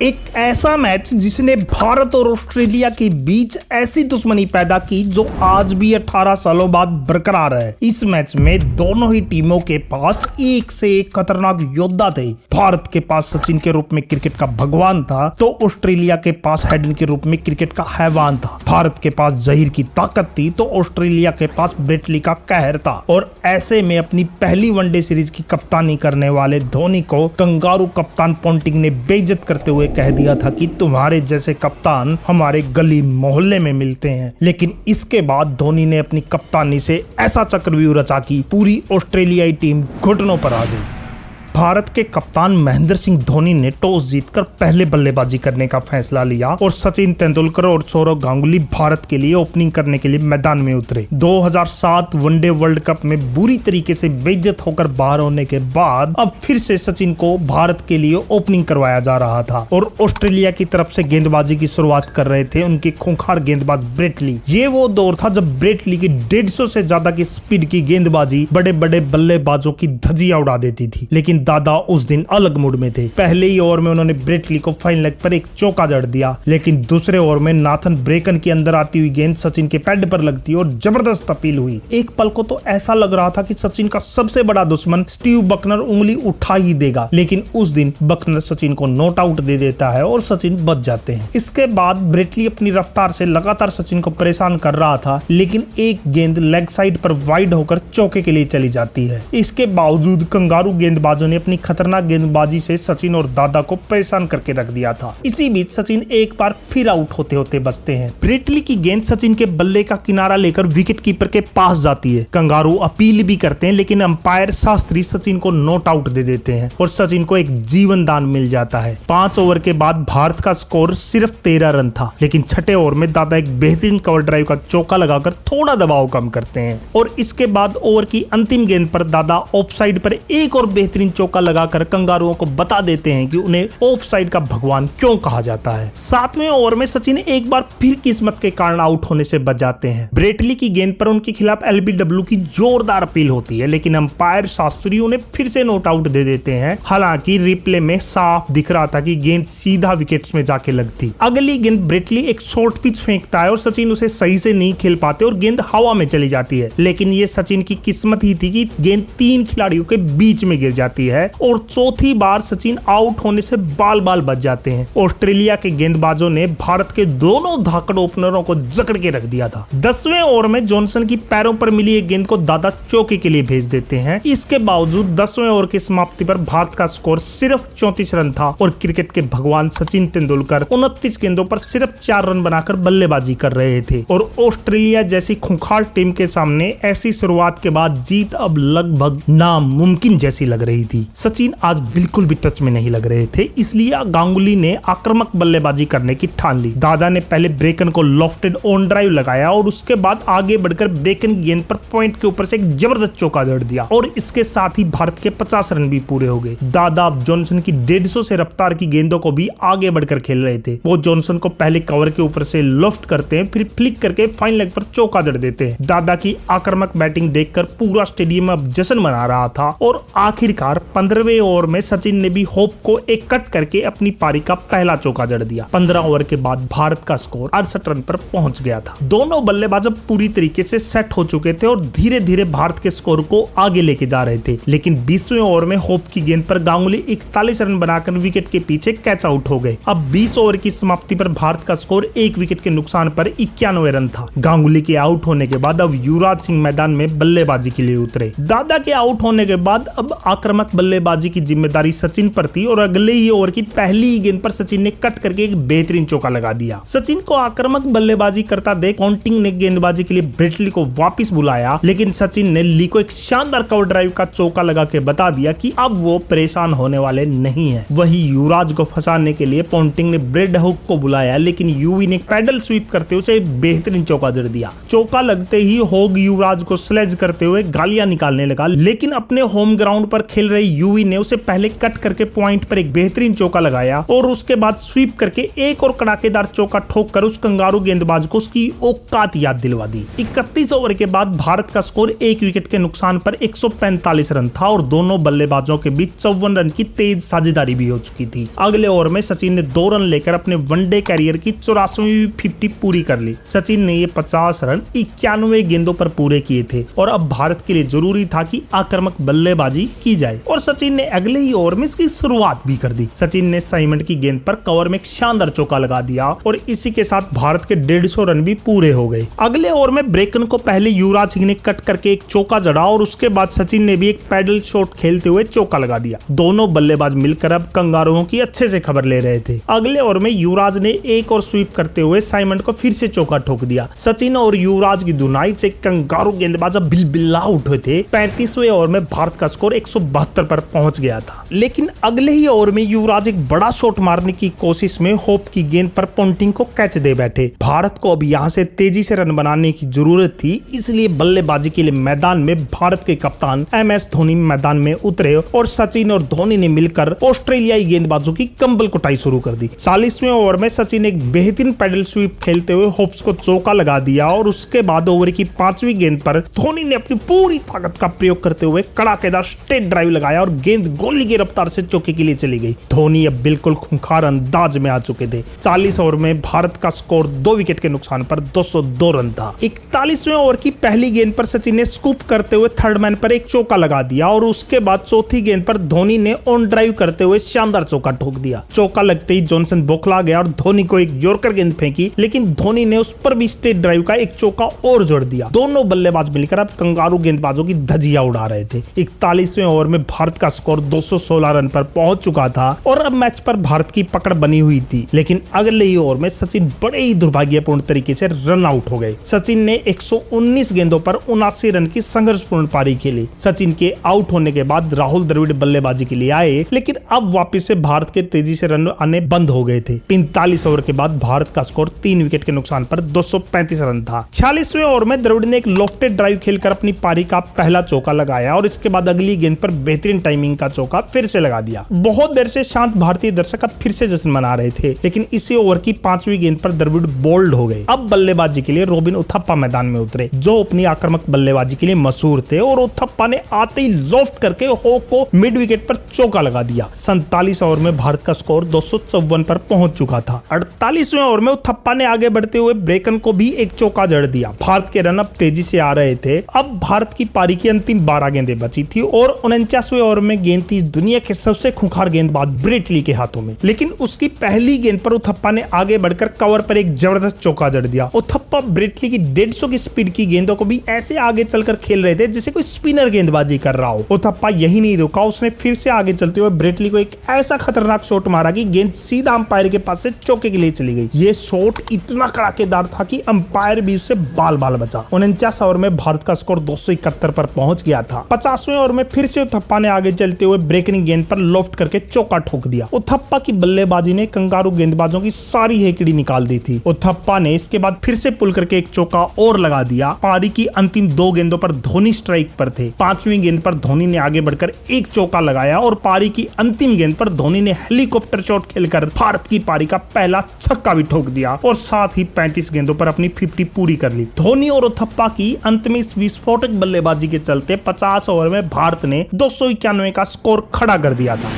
एक ऐसा मैच जिसने भारत और ऑस्ट्रेलिया के बीच ऐसी दुश्मनी पैदा की जो आज भी 18 सालों बाद बरकरार है। इस मैच में दोनों ही टीमों के पास एक से एक खतरनाक योद्धा थे। भारत के पास सचिन के रूप में क्रिकेट का भगवान था तो ऑस्ट्रेलिया के पास हैडन के रूप में क्रिकेट का हैवान था। भारत के पास जहीर की ताकत थी तो ऑस्ट्रेलिया के पास ब्रेट ली का कहर था। और ऐसे में अपनी पहली वनडे सीरीज की कप्तानी करने वाले धोनी को कंगारू कप्तान पोंटिंग ने बेइज्जत करते हुए कह दिया था कि तुम्हारे जैसे कप्तान हमारे गली मोहल्ले में मिलते हैं। लेकिन इसके बाद धोनी ने अपनी कप्तानी से ऐसा चक्रव्यूह रचा कि पूरी ऑस्ट्रेलियाई टीम घुटनों पर आ गई। भारत के कप्तान महेंद्र सिंह धोनी ने टॉस जीतकर पहले बल्लेबाजी करने का फैसला लिया और सचिन तेंदुलकर और सौरव गांगुली भारत के लिए ओपनिंग करने के लिए मैदान में उतरे। 2007 वनडे वर्ल्ड कप में बुरी तरीके से बेइज्जत होकर बाहर होने के बाद अब फिर से सचिन को भारत के लिए ओपनिंग करवाया जा रहा था और ऑस्ट्रेलिया की तरफ से गेंदबाजी की शुरुआत कर रहे थे उनके खूंखार गेंदबाज ब्रेट ली। ये वो दौर था जब ब्रेट ली की 150 से ज्यादा की स्पीड की गेंदबाजी बड़े बड़े बल्लेबाजों की धजिया उड़ा देती थी। लेकिन दादा उस दिन अलग मूड में थे। पहले ही ओवर में उन्होंने ब्रेट ली को फाइन लेग पर एक चौका जड़ दिया, लेकिन दूसरे ओवर में नाथन ब्रेकन के अंदर आती हुई गेंद सचिन के पैड पर लगती और जबरदस्त अपील हुई। एक पल को तो ऐसा लग रहा था कि सचिन का सबसे बड़ा दुश्मन स्टीव बकनर उंगली उठा ही देगा, लेकिन उस दिन बकनर सचिन को नॉट आउट दे देता है और सचिन बच जाते हैं। इसके बाद ब्रेट ली अपनी रफ्तार से लगातार सचिन को परेशान कर रहा था, लेकिन एक गेंद लेग साइड पर वाइड होकर चौके के लिए चली जाती है। इसके बावजूद कंगारू गेंदबाजों ने अपनी खतरनाक गेंदबाजी से सचिन और दादा को परेशान करके रख दिया था। इसी बीच सचिन एक बार फिर आउट होते होते बचते हैं। ब्रेट ली की गेंद सचिन के बल्ले का किनारा लेकर विकेट कीपर के पास जाती है। कंगारू अपील भी करते हैं, लेकिन अंपायर शास्त्री सचिन को नॉट आउट दे देते हैं और सचिन को एक जीवन दान मिल जाता है। 5 ओवर के बाद भारत का स्कोर सिर्फ 13 रन था, लेकिन छठे ओवर में दादा एक बेहतरीन कवर ड्राइव का चौका लगाकर थोड़ा दबाव कम करते हैं और इसके बाद ओवर की अंतिम गेंद पर दादा ऑफ साइड पर एक और बेहतरीन चौका लगाकर कंगारुओं को बता देते हैं कि उन्हें ऑफ साइड का भगवान क्यों कहा जाता है। 7वें ओवर में सचिन एक बार फिर किस्मत के कारण आउट होने से बच जाते हैं। ब्रेट ली की गेंद पर उनके खिलाफ एलबीडब्ल्यू की जोरदार अपील होती है, लेकिन अंपायर शास्त्री उन्हें फिर से नॉट आउट दे देते हैं। हालांकि रिप्ले में साफ दिख रहा था कि गेंद सीधा विकेट्स में जाके लगती। अगली गेंद ब्रेट ली एक शॉर्ट पिच फेंकता है और सचिन उसे सही से नहीं खेल पाते और गेंद हवा में चली जाती है, लेकिन ये सचिन की किस्मत ही थी कि गेंद 3 खिलाड़ियों के बीच में गिर जाती है और चौथी बार सचिन आउट होने से बाल बाल बच जाते हैं। ऑस्ट्रेलिया के गेंदबाजों ने भारत के दोनों धाकड़ ओपनरों को जकड़ के रख दिया था। 10वें ओवर में जॉनसन की पैरों पर मिली एक गेंद को दादा चौके के लिए भेज देते हैं। इसके बावजूद 10वें ओवर की समाप्ति पर भारत का स्कोर सिर्फ 34 रन था और क्रिकेट के भगवान सचिन तेंदुलकर 29 गेंदों पर सिर्फ 4 रन बनाकर बल्लेबाजी कर रहे थे। और ऑस्ट्रेलिया जैसी खूंखार टीम के सामने ऐसी शुरुआत के बाद जीत अब लगभग नामुमकिन जैसी लग रही थी। सचिन आज बिल्कुल भी टच में नहीं लग रहे थे, इसलिए गांगुली ने आक्रामक बल्लेबाजी करने की ठान ली। दादा ने पहले ब्रेकन को लॉफ्टेड ऑन ड्राइव लगाया और उसके बाद आगे बढ़कर ब्रेकन गेंद पर पॉइंट के ऊपर से एक जबरदस्त चौका जड़ दिया और इसके साथ ही भारत के 50 रन भी पूरे हो गए। दादा अब जॉनसन की 150 से रफ्तार की गेंदों को भी आगे बढ़कर खेल रहे थे। वो जॉनसन को पहले कवर के ऊपर से लॉफ्ट करते हैं, फिर फ्लिक करके फाइन लेग पर चौका जड़ देते हैं। दादा की आक्रामक बैटिंग देखकर पूरा स्टेडियम अब जश्न मना रहा था और आखिरकार 15वें ओवर में सचिन ने भी होप को एक कट करके अपनी पारी का पहला चौका जड़ दिया। 15 ओवर के बाद भारत का स्कोर 68 रन पर पहुंच गया था। दोनों बल्लेबाज अब पूरी तरीके से सेट हो चुके थे और धीरे धीरे भारत के स्कोर को आगे लेके जा रहे थे, लेकिन 20वें ओवर में होप की गेंद पर गांगुली 41 रन बनाकर विकेट के पीछे कैच आउट हो गए। अब 20 ओवर की समाप्ति पर भारत का स्कोर 1 विकेट के नुकसान पर 91 रन था। गांगुली के आउट होने के बाद अब युवराज सिंह मैदान में बल्लेबाजी के लिए उतरे। दादा के आउट होने के बाद अब आक्रामक बल्लेबाजी की जिम्मेदारी सचिन पर थी और अगले ही ओवर की पहली ही गेंद पर सचिन ने कट करके एक बेहतरीन चौका लगा दिया। सचिन को आक्रामक बल्लेबाजी करता देख पोंटिंग ने गेंदबाजी के लिए ब्रेट ली को वापस बुलाया, लेकिन सचिन ने ली को एक शानदार कवर ड्राइव का चौका लगा के बता दिया कि अब वो परेशान होने वाले नहीं है। वही युवराज को फंसाने के लिए पोंटिंग ने ब्रेड हुक को बुलाया, लेकिन यूवी ने पैडल स्वीप करते हुए बेहतरीन चौका जड़ दिया। चौका लगते ही होग युवराज को स्लेज करते हुए गालियां निकालने लगा, लेकिन अपने होम ग्राउंड पर खेल रहे यूवी ने उसे पहले कट करके पॉइंट पर एक बेहतरीन चौका लगाया और उसके बाद स्वीप करके एक और कड़ाकेदार चौका ठोककर उस कंगारू गेंदबाज को उसकी औकात याद दिलवा दी। 31 ओवर के बाद भारत का स्कोर 1 विकेट के नुकसान पर 145 रन था और दोनों बल्लेबाजों के बीच 54 रन की तेज साझेदारी भी हो चुकी थी। अगले ओवर में सचिन ने 2 रन लेकर अपने वनडे कैरियर की 84वीं 50 पूरी कर ली। सचिन ने ये 50 रन 91 गेंदों पर पूरे किए थे और अब भारत के लिए जरूरी था कि आक्रामक बल्लेबाजी की जाए और सचिन ने अगले ही ओवर में इसकी शुरुआत भी कर दी। सचिन ने साइमंड की गेंद पर कवर में एक शानदार चौका लगा दिया और इसी के साथ भारत के 150 रन भी पूरे हो गए। अगले ओवर में ब्रेकन को पहले युवराज सिंह ने कट करके एक चौका जड़ा और उसके बाद सचिन ने भी एक पैडल शॉट खेलते हुए चौका लगा दिया। दोनों बल्लेबाज मिलकर अब कंगारुओं की अच्छे से खबर ले रहे थे। अगले ओवर में युवराज ने एक और स्वीप करते हुए साइमंड को फिर से चौका ठोक दिया। सचिन और युवराज की धुनाई से कंगारू गेंदबाज अब बिलबिला उठे थे। 35वें ओवर में भारत का स्कोर 172 पर पहुंच गया था, लेकिन अगले ही ओवर में युवराज एक बड़ा शॉट मारने की कोशिश में होप की गेंद पर पोंटिंग को कैच दे बैठे। भारत को अब यहां से तेजी से रन बनाने की जरूरत थी, इसलिए बल्लेबाजी के लिए मैदान में भारत के कप्तान MS धोनी मैदान में उतरे और सचिन और धोनी ने मिलकर ऑस्ट्रेलियाई गेंदबाजों की कंबल कुटाई शुरू कर दी। 40वें ओवर में सचिन एक बेहतरीन पैडल स्वीप खेलते हुए होप्स को चौका लगा दिया और उसके बाद ओवर की 5वीं गेंद पर धोनी ने अपनी पूरी ताकत का प्रयोग करते हुए कड़ाकेदार स्ट्रेट ड्राइव लगाया और गेंद गोली की रफ्तार से चौके के लिए चली गई। धोनी अब बिल्कुल खूंखार अंदाज में आ चुके थे। 40 ओवर में भारत का स्कोर 2 विकेट के नुकसान पर 202 रन था। 41वें ओवर की पहली गेंद पर सचिन ने स्कूप करते हुए थर्ड मैन पर एक चौका लगा दिया और उसके बाद चौथी गेंद पर धोनी ने ऑन ड्राइव करते हुए शानदार चौका ठोक दिया। चौका लगते ही जॉनसन बौखला गया और धोनी को एक यॉर्कर गेंद फेंकी, लेकिन धोनी ने उस पर भी स्ट्रेट ड्राइव का एक चौका और जोड़ दिया। दोनों बल्लेबाज मिलकर अब कंगारू गेंदबाजों की धजिया उड़ा रहे थे। 41वें ओवर में भारत का स्कोर 216 रन पर पहुंच चुका था और अब मैच पर भारत की पकड़ बनी हुई थी, लेकिन अगले ही ओवर में सचिन बड़े ही दुर्भाग्यपूर्ण तरीके से रन आउट हो गए। सचिन ने 119 गेंदों पर 79 रन की संघर्षपूर्ण पारी खेली। सचिन के आउट होने के बाद राहुल द्रविड़ बल्लेबाजी के लिए आए, लेकिन अब वापस से भारत के तेजी से रन आने बंद हो गए थे। 45 ओवर के बाद भारत का स्कोर 3 विकेट के नुकसान पर 235 रन था। 46वें ओवर में द्रविड़ ने एक लॉफ्टेड ड्राइव खेलकर अपनी पारी का पहला चौका लगाया और इसके बाद अगली गेंद पर बेहतरीन टाइमिंग का चौका फिर से लगा दिया। बहुत देर से शांत भारतीय दर्शक अब फिर से जश्न मना रहे थे, लेकिन इसी ओवर की 5वीं गेंद पर द्रविड़ बोल्ड हो गए। अब बल्लेबाजी के लिए रॉबिन उथप्पा मैदान में उतरे, जो अपनी आक्रामक बल्लेबाजी के लिए मशहूर थे और उथप्पा ने आते ही लॉफ्ट करके होक को मिड विकेट पर चौका लगा दिया। 47 ओवर में भारत का स्कोर 254 पर पहुंच चुका था। 48वें ओवर में उथप्पा ने आगे बढ़ते हुए ब्रेकन को भी एक चौका जड़ दिया। भारत के रन अब तेजी से आ रहे थे। अब भारत की पारी की अंतिम 12 गेंदें बची थी और 49वें ओवर में गेंद थी दुनिया के सबसे खूंखार गेंदबाज ब्रेट ली के हाथों में, लेकिन उसकी पहली गेंद पर उथप्पा ने आगे बढ़कर कवर पर एक जबरदस्त चौका जड़ दिया। उथप्पा ब्रेट ली की 150 की स्पीड की गेंदों को भी ऐसे आगे चलकर खेल रहे थे जैसे कोई स्पिनर गेंदबाजी कर रहा हो। उथप्पा यही नहीं रुका, उसने फिर से आगे चलते हुए ब्रेट ली को एक ऐसा खतरनाक शॉट मारा कि गेंद सीधा अंपायर के पास से चौके के लिए चली गई। ये शॉट इतना कड़ाकेदार था कि अंपायर भी उससे बाल बाल बचा। 49 ओवर में भारत का स्कोर 271 पर पहुंच गया था। 50वें ओवर में फिर से उथप्पा ने आगे चलते हुए ब्रेकिंग गेंद पर लॉफ्ट करके चौका ठोक दिया। उथप्पा की बल्लेबाजी ने कंगारू गेंदबाजों की सारी हेकड़ी निकाल दी थी। उथप्पा ने इसके बाद फिर से पुल करके एक चौका और लगा दिया। पारी की अंतिम 2 गेंदों पर धोनी स्ट्राइक पर थे। 5वीं गेंद पर धोनी ने आगे बढ़कर एक चौका लगाया और पारी की अंतिम गेंद पर धोनी ने हेलीकॉप्टर शॉट खेलकर भारत की पारी का पहला छक्का भी ठोक दिया और साथ ही 35 गेंदों पर अपनी 50 पूरी कर ली। धोनी और उथप्पा की अंत में इस विस्फोटक बल्लेबाजी के चलते 50 ओवर में भारत ने 291 का स्कोर खड़ा कर दिया था।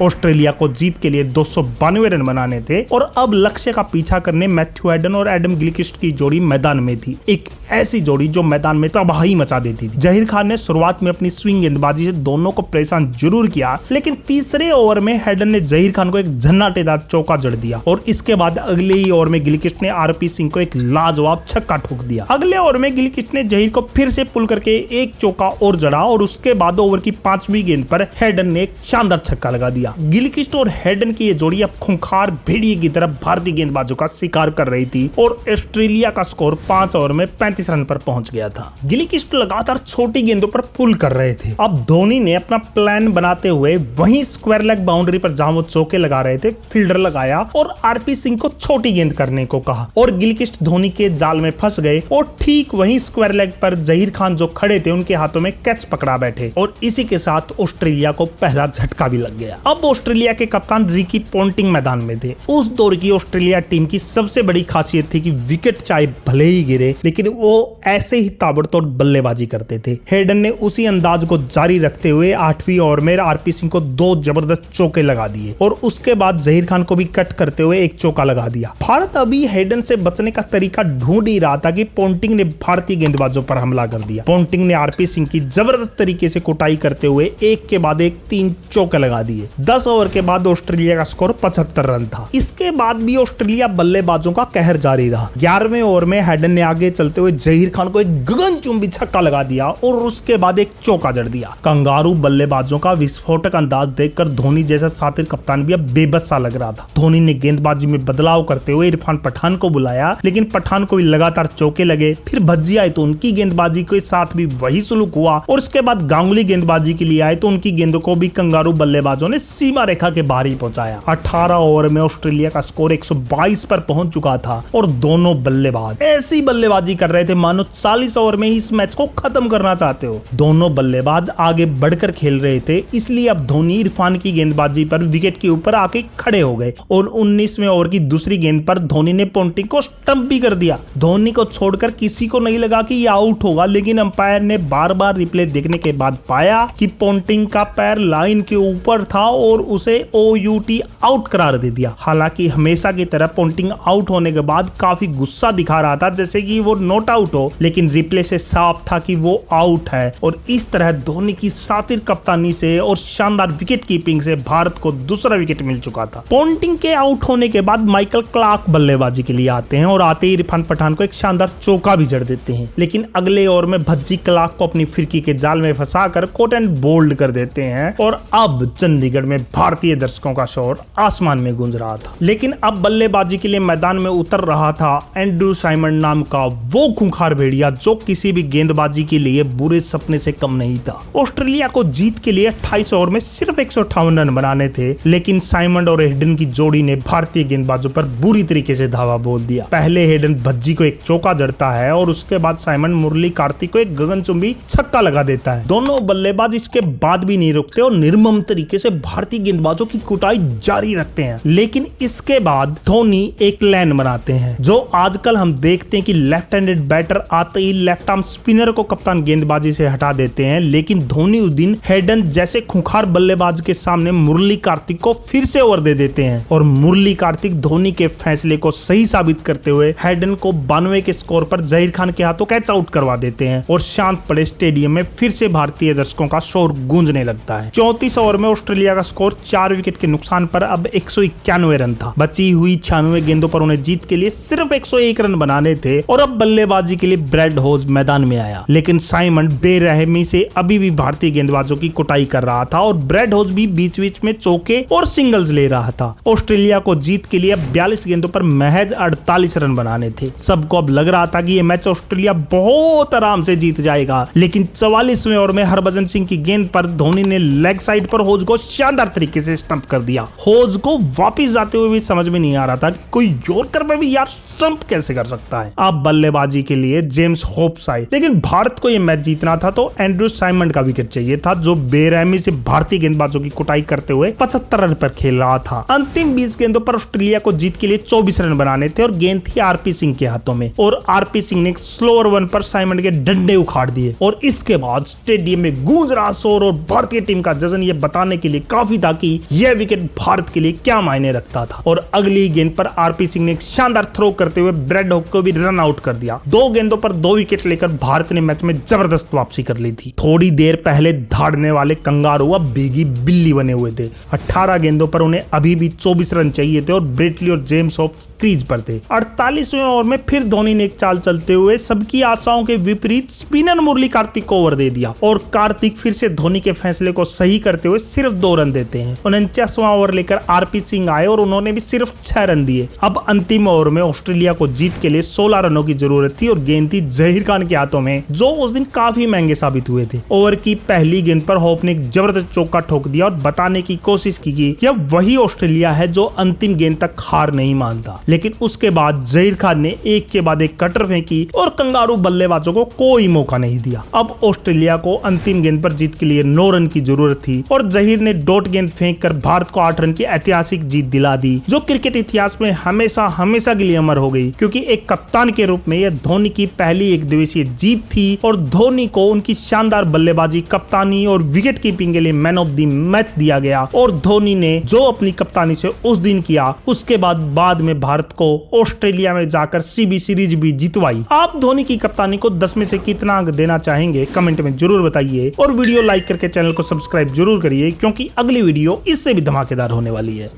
ऑस्ट्रेलिया को जीत के लिए 292 रन बनाने थे और अब लक्ष्य का पीछा करने मैथ्यू हेडन और एडम गिलक्रिस्ट की जोड़ी मैदान में थी। एक ऐसी जोड़ी जो मैदान में तबाही मचा देती थी। जहीर खान ने शुरुआत में अपनी स्विंग गेंदबाजी से दोनों को परेशान जरूर किया, लेकिन तीसरे ओवर में हेडन ने जहीर खान को एक झन्नाटेदार चौका जड़ दिया और इसके बाद अगले ही ओवर में गिलक्रिस्ट ने आरपी सिंह को एक लाजवाब छक्का ठोक दिया। अगले ओवर में गिलक्रिस्ट ने जहीर को फिर से पुल करके एक चौका और जड़ा और उसके बाद ओवर की 5वीं गेंद पर हेडन ने एक शानदार छक्का लगा दिया। दिया। गिलक्रिस्ट और हेडन की ये जोड़ी अब खूंखार भेड़िए की तरफ भारतीय गेंदबाजों का शिकार कर रही थी और ऑस्ट्रेलिया का स्कोर 5 ओवर में 35 रन पर पहुंच गया था। गिलक्रिस्ट लगातार छोटी गेंदों पर पुल कर रहे थे। अब धोनी ने अपना प्लान बनाते हुए वहीं स्क्वायर लेग बाउंड्री पर जहां वो चौके लगा रहे थे फील्डर लगाया और आरपी सिंह को छोटी गेंद करने को कहा और गिलक्रिस्ट धोनी के जाल में फंस गए और ठीक वहीं स्क्वायर लेग पर जहीर खान जो खड़े थे उनके हाथों में कैच पकड़ा बैठे और इसी के साथ ऑस्ट्रेलिया को पहला झटका भी लग गया। अब ऑस्ट्रेलिया के कप्तान रिकी पोंटिंग मैदान में थे। उस दौर की ऑस्ट्रेलिया टीम की सबसे बड़ी खासियत थी कि विकेट चाहे भले ही गिरे लेकिन वो ऐसे ही ताबड़तोड़ बल्लेबाजी करते थे। हेडन ने उसी अंदाज को जारी रखते हुए 8वीं ओवर में आरपी सिंह को 2 जबरदस्त चौके लगा दिए और उसके बाद जहीर खान को भी कट करते हुए एक चौका लगा दिया। भारत अभी हेडन से बचने का तरीका ढूंढ ही रहा था कि पोंटिंग ने भारतीय गेंदबाजों पर हमला कर दिया। पोंटिंग ने आरपी सिंह की जबरदस्त तरीके से कुटाई करते हुए एक के बाद एक 3 चौके लगा दिए। 10 ओवर के बाद ऑस्ट्रेलिया का स्कोर 75 रन था। इसके बाद भी ऑस्ट्रेलिया बल्लेबाजों का कहर जारी रहा। 11वें ओवर में हेडन ने आगे चलते हुए जहीर खान को एक गगनचुंबी छक्का लगा दिया और उसके बाद एक चौका जड़ दिया। कंगारू बल्लेबाजों का विस्फोटक अंदाज देखकर धोनी जैसा सातिर कप्तान भी अब बेबस सा लग रहा था। धोनी ने गेंदबाजी में बदलाव करते हुए इरफान पठान को बुलाया लेकिन पठान को भी लगातार चौके लगे। फिर भज्जी आए तो उनकी गेंदबाजी के साथ भी वही सलूक हुआ और उसके बाद गांगुली गेंदबाजी के लिए आए तो उनकी गेंदों को भी कंगारू बल्लेबाजों ने सीमा रेखा के बाहर ही पहुंचाया। 18 ओवर में ऑस्ट्रेलिया का स्कोर 122 पर पहुंच चुका था और दोनों बल्लेबाज ऐसी बल्लेबाजी कर रहे थे मानो 40 ओवर में ही इस मैच को खत्म करना चाहते हो। दोनों बल्लेबाज आगे बढ़कर खेल रहे थे इसलिए अब धोनी इरफान की गेंदबाजी पर विकेट के ऊपर आके खड़े हो गए और 19वें ओवर की दूसरी गेंद पर धोनी ने पोंटिंग को स्टंप भी कर दिया। धोनी को छोड़कर किसी को नहीं लगा कि ये आउट होगा लेकिन अंपायर ने बार बार रिप्ले देखने के बाद पाया कि पोंटिंग का पैर लाइन के ऊपर था और उसे OUT आउट करार दे दिया। हालांकि हमेशा की तरह पोंटिंग आउट होने के बाद काफी गुस्सा दिखा रहा था जैसे कि वो नॉट आउट हो लेकिन रिप्ले से साफ था कि वो आउट है और इस तरह धोनी की सातिर कप्तानी से और शानदार विकेट कीपिंग से भारत को दूसरा विकेट मिल चुका था। पोंटिंग के आउट होने के बाद माइकल क्लार्क बल्लेबाजी के लिए आते हैं और आते ही इरफान पठान को एक शानदार चौका भी जड़ देते हैं लेकिन अगले ओवर में भज्जी क्लार्क को अपनी फिरकी के जाल में फंसाकर कोट एंड बोल्ड कर देते हैं और अब चंडीगढ़ में भारतीय दर्शकों का शोर आसमान में गूंज रहा था। लेकिन अब बल्लेबाजी के लिए मैदान में उतर रहा था एंड्रू साइमंड नाम का वो खूंखार भेड़िया जो किसी भी गेंदबाजी के लिए बुरे सपने से कम नहीं था। ऑस्ट्रेलिया को जीत के लिए 28 ओवर में सिर्फ 158 रन बनाने थे लेकिन साइमंड और हेडन की जोड़ी ने भारतीय गेंदबाजों पर बुरी तरीके से धावा बोल दिया। पहले हेडन भज्जी को एक चौका जड़ता है और उसके बाद साइमंड मुरली कार्तिक को एक गगनचुंबी छक्का लगा देता है। दोनों बल्लेबाज इसके बाद भी नहीं रुकते और निर्मम तरीके से भारतीय गेंदबाजों की कुटाई जारी रखते हैं। लेकिन इसके बाद धोनी एक प्लान बनाते हैं जो आजकल हम देखते हैं कि लेफ्ट हैंडेड बैटर आते ही लेफ्ट आर्म स्पिनर को कप्तान गेंदबाजी से हटा देते हैं लेकिन धोनी उस दिन हेडन जैसे खूंखार बल्लेबाज के सामने मुरली कार्तिक को फिर से ओवर दे देते हैं और मुरली कार्तिक धोनी के फैसले को सही साबित करते हुए हेडन को 92 के स्कोर पर जहीर खान के हाथों कैच आउट करवा देते हैं और शांत पड़े स्टेडियम में फिर से भारतीय दर्शकों का शोर गूंजने लगता है। 34 ओवर में ऑस्ट्रेलिया का स्कोर 4 विकेट के नुकसान पर अब 191 रन था। बची हुई 96 गेंदों पर उन्हें जीत के लिए सिर्फ 101 रन बनाने थे और अब बल्लेबाजी के लिए ब्रेड होज मैदान में आया लेकिन साइमंड बेरहमी से अभी भी भारतीय गेंदबाजों की कुटाई कर रहा था और ब्रेड होज भी बीच बीच में चौके और सिंगल्स ले रहा था। ऑस्ट्रेलिया को जीत के लिए 42 गेंदों पर महज 48 रन बनाने थे। सबको अब लग रहा था कि यह मैच ऑस्ट्रेलिया बहुत आराम से जीत जाएगा लेकिन 44वें ओवर में हरभजन सिंह की गेंद पर धोनी ने लेग साइड पर होज को शानदार तरीके से स्टंप कर दिया। होज को वापिस जाते हुए भी समझ में नहीं आ रहा था कि कोई यॉर्कर में भी यार स्टंप कैसे कर सकता है। अब बल्लेबाजी के लिए जेम्स होप्स आए लेकिन भारत को यह मैच जीतना था तो एंड्रू साइमंड का विकेट चाहिए था जो बेरहमी से भारतीय गेंदबाजों की कुटाई करते हुए 75 रन पर खेल रहा था। अंतिम 20 गेंदों पर ऑस्ट्रेलिया को जीत के लिए 24 रन बनाने थे और गेंद थी आरपी सिंह के हाथों में और आरपी सिंह ने स्लोअर वन पर साइमंड के डंडे उखाड़ दिए और इसके बाद स्टेडियम में गूंज रहा शोर और भारतीय टीम का जश्न ये बताने के लिए काफी था कि यह विकेट भारत के लिए क्या मायने रखता था। और अगली गेंद पर आरपी सिंह ने एक शानदार थ्रो करते हुए ब्रेड हॉक को भी रन आउट कर दिया। 2 गेंदों पर 2 विकेट लेकर भारत ने मैच में जबरदस्त वापसी कर ली थी। थोड़ी देर पहले धाड़ने वाले कंगारू अब भीगी बिल्ली बने हुए थे। 18 गेंदों पर उन्हें अभी भी 24 रन चाहिए थे और ब्रेटली और जेम्स होप्स क्रीज पर थे। 48वें ओवर में फिर धोनी ने एक चाल चलते हुए सबकी आशाओं के विपरीत स्पिनर मुरली कार्तिक को ओवर दे दिया और कार्तिक फिर से धोनी के फैसले को सही करते हुए सिर्फ 2 रन रन देते हैं। 49वां ओवर लेकर आरपी सिंह आए और उन्होंने भी सिर्फ 6 रन दिए। अब अंतिम ओवर में ऑस्ट्रेलिया को जीत के लिए 16 रनों की जरूरत थी और गेंद थी जहीर खान के हाथों में, जो उस दिन काफी महंगे साबित हुए थे। ओवर की पहली गेंद पर होप ने एक जबरदस्त चौका ठोक दिया और बताने की कोशिश की कि यह वही ऑस्ट्रेलिया है जो अंतिम गेंद तक हार नहीं मानता। लेकिन उसके बाद जहीर खान ने एक के बाद एक कटर फेंकी और कंगारू बल्लेबाजों को कोई मौका नहीं दिया। अब ऑस्ट्रेलिया को अंतिम गेंद पर जीत के लिए 9 रन की जरूरत थी और जहीर ने डॉट गेंद फेंककर भारत को 8 रन की ऐतिहासिक जीत दिला दी, जो क्रिकेट इतिहास में हमेशा हमेशा के लिए अमर हो गई, क्योंकि एक कप्तान के रूप में यह धोनी की पहली एक दिवसीय जीत थी और धोनी को उनकी शानदार बल्लेबाजी, कप्तानी और विकेट कीपिंग के लिए मैन ऑफ द मैच दिया गया। और धोनी ने जो अपनी कप्तानी से उस दिन किया, उसके बाद में भारत को ऑस्ट्रेलिया में जाकर सीबी सीरीज भी जितवाई। आप धोनी की कप्तानी को 10 में से कितना अंक देना चाहेंगे कमेंट में जरूर बताइए और वीडियो लाइक करके चैनल को सब्सक्राइब जरूर करिए, क्योंकि अगली वीडियो इससे भी धमाकेदार होने वाली है।